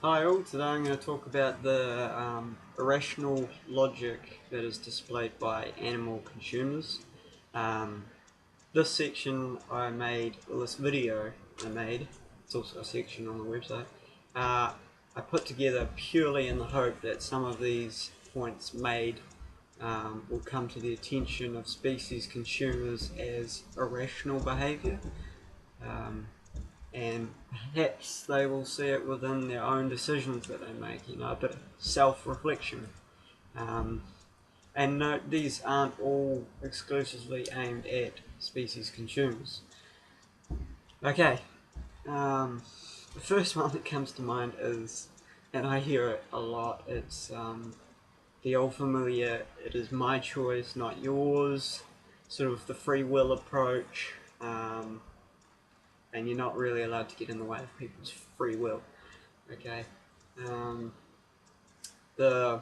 Hi all, today I'm going to talk about the irrational logic that is displayed by animal consumers. This section this video I made, it's also a section on the website, I put together purely in the hope that some of these points made will come to the attention of species consumers as irrational behaviour. And perhaps they will see it within their own decisions that they make, a bit of self-reflection. And note, these aren't all exclusively aimed at species consumers. Okay, the first one that comes to mind is, and I hear it a lot, it's the old familiar, it is my choice, not yours, sort of the free will approach. And you're not really allowed to get in the way of people's free will. Okay. The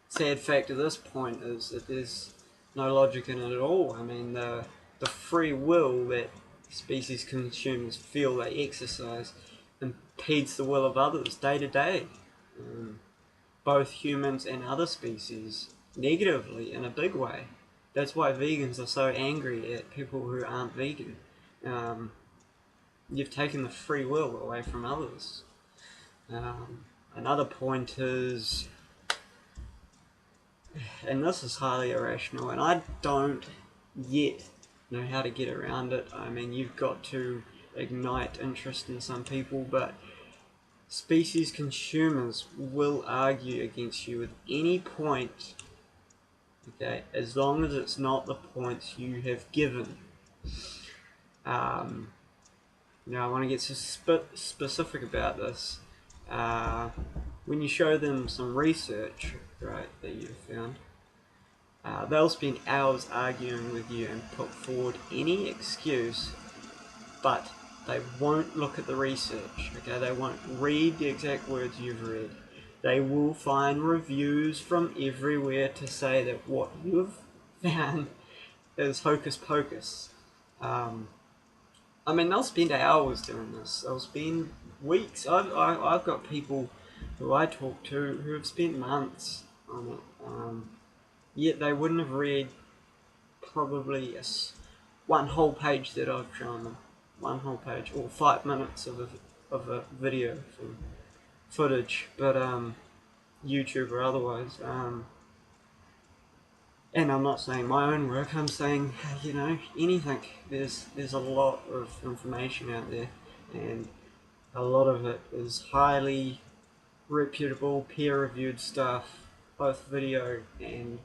sad fact of this point is that there's no logic in it at all. I mean, the free will that species consumers feel they exercise impedes the will of others day to day, both humans and other species, negatively in a big way. That's why vegans are so angry at people who aren't vegan. You've taken the free will away from others. Another point is, and this is highly irrational, and I don't yet know how to get around it. I mean, you've got to ignite interest in some people, but species consumers will argue against you with any point, okay, as long as it's not the points you have given. Now, I want to get specific about this. When you show them some research, right, that you've found, they'll spend hours arguing with you and put forward any excuse, but they won't look at the research, okay? They won't read the exact words you've read. They will find reviews from everywhere to say that what you've found is hocus pocus. I mean, they'll spend hours doing this. They'll spend weeks. I've got people who I talk to who have spent months on it. Yet they wouldn't have read probably one whole page that I've shown them. One whole page, or 5 minutes of a video from footage, but YouTube or otherwise. And I'm not saying my own work, I'm saying, anything. There's a lot of information out there, and a lot of it is highly reputable, peer-reviewed stuff, both video and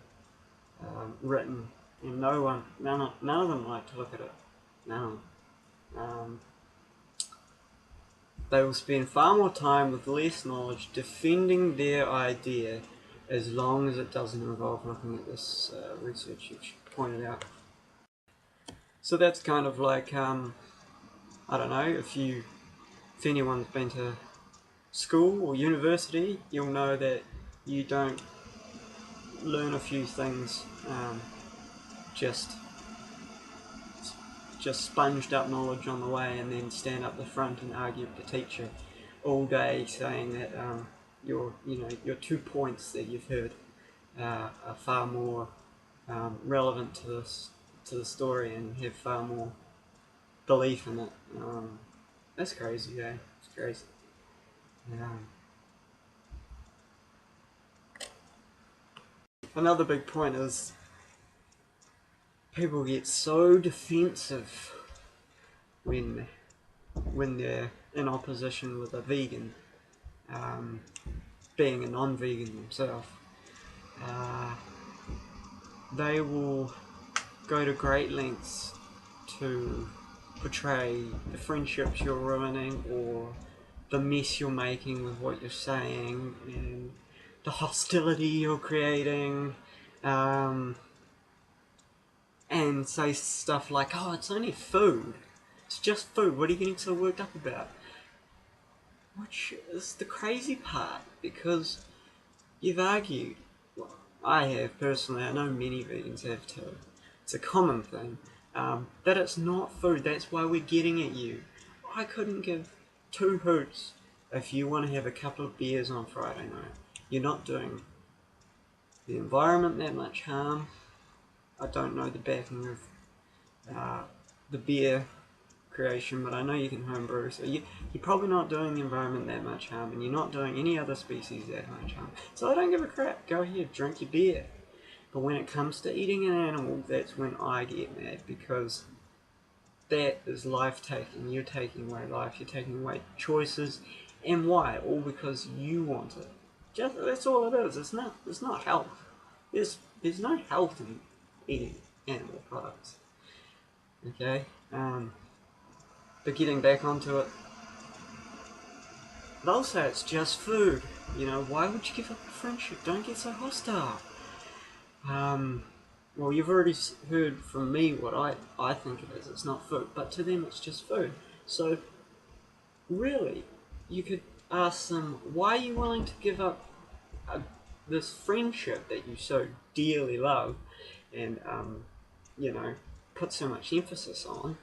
written, and none of them like to look at it. None of them. They will spend far more time with less knowledge defending their idea, as long as it doesn't involve looking at this research you've pointed out. So that's kind of like, I don't know, if anyone's been to school or university, you'll know that you don't learn a few things just sponged up knowledge on the way and then stand up the front and argue with the teacher all day, saying that your 2 points that you've heard are far more relevant to the story and have far more belief in it. That's crazy, eh? It's crazy. Another big point is people get so defensive when they're in opposition with a vegan, being a non-vegan themselves. They will go to great lengths to portray the friendships you're ruining or the mess you're making with what you're saying and the hostility you're creating, and say stuff like, oh, it's only food. It's just food. What are you getting so worked up about? Which is the crazy part, because you've argued. Well, I have personally, I know many vegans have too. It's a common thing, that it's not food. That's why we're getting at you. I couldn't give 2 hoots if you want to have a couple of beers on Friday night, you're not doing the environment that much harm. I don't know the backing of the beer creation, but I know you can homebrew, so you're probably not doing the environment that much harm, and you're not doing any other species that much harm. So I don't give a crap. Go ahead, drink your beer. But when it comes to eating an animal, that's when I get mad, because that is life-taking. You're taking away life, you're taking away choices, and why? All because you want it. Just that's all it is. It's not health. There's no health in eating animal products. Okay? But getting back onto it, they'll say it's just food. You know, why would you give up a friendship? Don't get so hostile. Well, you've already heard from me what I think it is. It's not food, but to them it's just food. So, really, you could ask them, why are you willing to give up this friendship that you so dearly love and, you know, put so much emphasis on,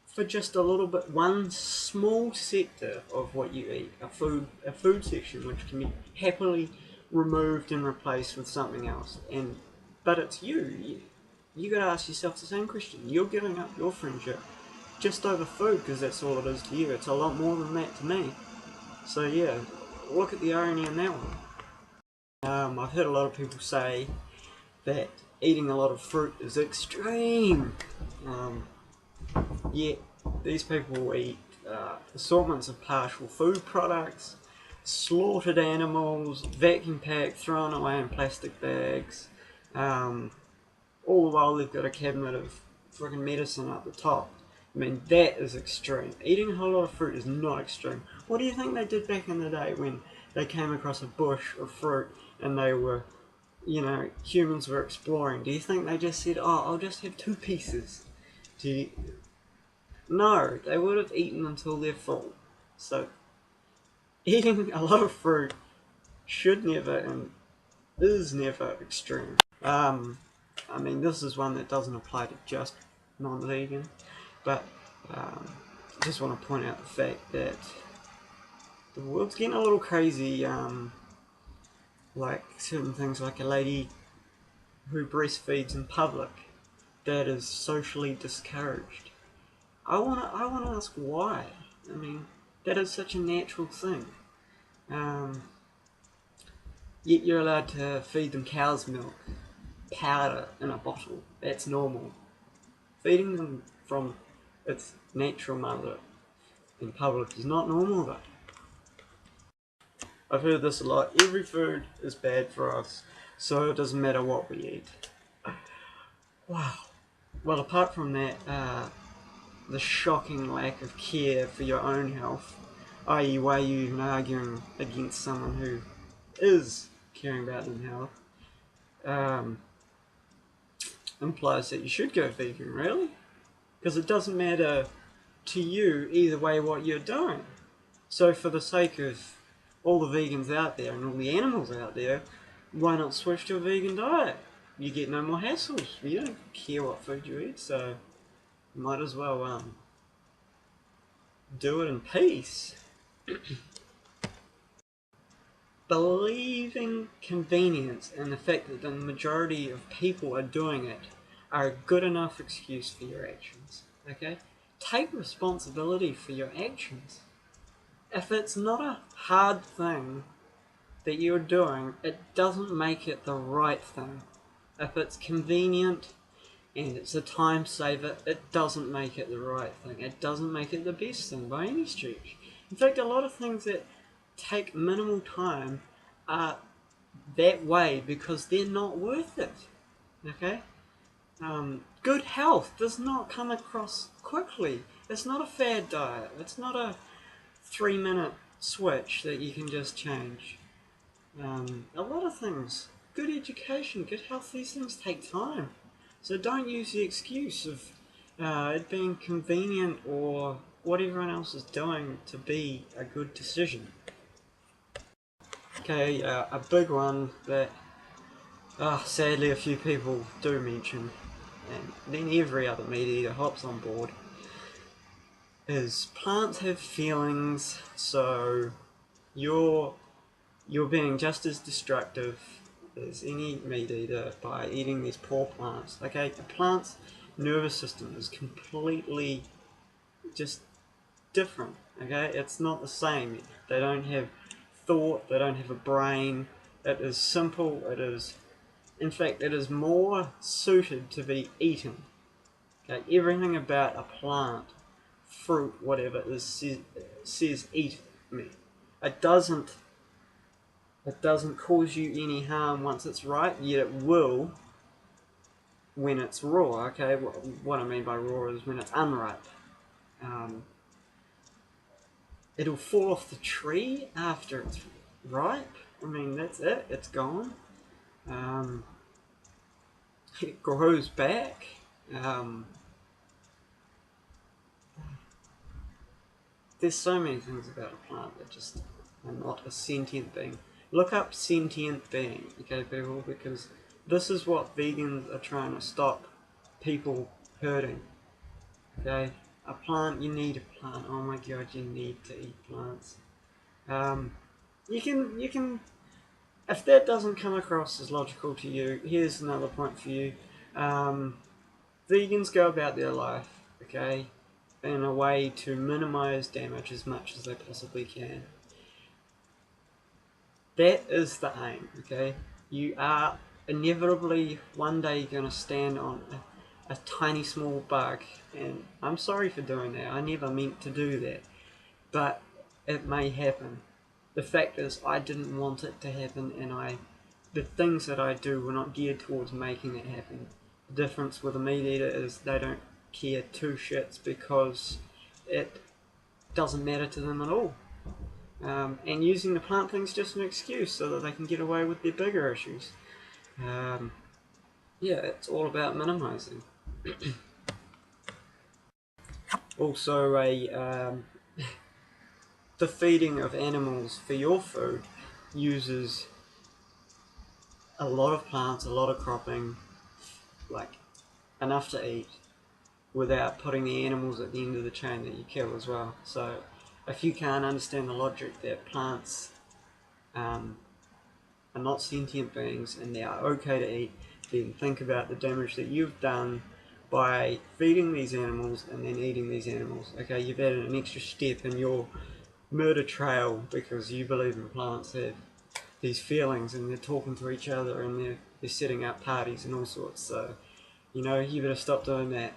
for just a little bit, one small sector of what you eat, a food section which can be happily removed and replaced with something else. But it's you gotta ask yourself the same question. You're giving up your friendship just over food because that's all it is to you. It's a lot more than that to me. So yeah, look at the irony in that one. I've heard a lot of people say that eating a lot of fruit is extreme. Yet these people will eat assortments of partial food products, slaughtered animals, vacuum packed, thrown away in plastic bags, all the while they've got a cabinet of friggin' medicine at the top. I mean, that is extreme. Eating a whole lot of fruit is not extreme. What do you think they did back in the day when they came across a bush of fruit and they were, you know, humans were exploring? Do you think they just said, oh, I'll just have 2 pieces? No, they would have eaten until they're full. So, eating a lot of fruit should never and is never extreme. I mean, this is one that doesn't apply to just non-vegan, but I just want to point out the fact that the world's getting a little crazy, like certain things like a lady who breastfeeds in public, that is socially discouraged. I wanna ask why. I mean, that is such a natural thing. Yet you're allowed to feed them cow's milk, powder in a bottle. That's normal. Feeding them from its natural mother in public is not normal though. I've heard this a lot. Every food is bad for us, so it doesn't matter what we eat. Wow. Well, apart from that, the shocking lack of care for your own health, i.e. why are you even arguing against someone who is caring about their health, implies that you should go vegan, really? Because it doesn't matter to you either way what you're doing. So for the sake of all the vegans out there and all the animals out there, why not switch to a vegan diet? You get no more hassles. You don't care what food you eat, so you might as well do it in peace. Believing convenience and the fact that the majority of people are doing it are a good enough excuse for your actions. Okay? Take responsibility for your actions. If it's not a hard thing that you're doing, it doesn't make it the right thing. If it's convenient and it's a time saver, it doesn't make it the right thing. It doesn't make it the best thing by any stretch. In fact, a lot of things that take minimal time are that way because they're not worth it. Okay? Good health does not come across quickly. It's not a fad diet. It's not a 3-minute switch that you can just change. A lot of things, good education, good health, these things take time. So don't use the excuse of it being convenient or what everyone else is doing to be a good decision. Okay, a big one that sadly a few people do mention, and then every other meat eater hops on board, is plants have feelings, so you're being just as destructive as any meat eater by eating these poor plants. Okay, the plant's nervous system is completely just different. Okay, it's not the same. They don't have thought. They don't have a brain. It is simple. It is, in fact, it is more suited to be eaten. Okay, everything about a plant, fruit, whatever, says eat me. It doesn't. It doesn't cause you any harm once it's ripe, yet it will when it's raw. Okay, what I mean by raw is when it's unripe. Um, it'll fall off the tree after it's ripe. I mean, that's it. It's gone. Um, it grows back. Um, there's so many things about a plant that just are not a sentient being. Look up sentient being, okay, people, because this is what vegans are trying to stop people hurting. Okay, a plant, you need a plant. Oh my god, you need to eat plants. You can. If that doesn't come across as logical to you, here's another point for you. Vegans go about their life, okay, in a way to minimize damage as much as they possibly can. That is the aim, okay? You are inevitably one day going to stand on a tiny small bug, and I'm sorry for doing that. I never meant to do that, but it may happen. The fact is, I didn't want it to happen, and the things that I do were not geared towards making it happen. The difference with a meat eater is they don't care two shits because it doesn't matter to them at all. And using the plant thing's just an excuse so that they can get away with their bigger issues. Yeah, it's all about minimizing. Also, the feeding of animals for your food uses a lot of plants, a lot of cropping, like enough to eat, without putting the animals at the end of the chain that you kill as well. So, if you can't understand the logic that plants are not sentient beings and they are okay to eat, then think about the damage that you've done by feeding these animals and then eating these animals. Okay, you've added an extra step in your murder trail because you believe in plants have these feelings and they're talking to each other and they're setting up parties and all sorts. So, you better stop doing that.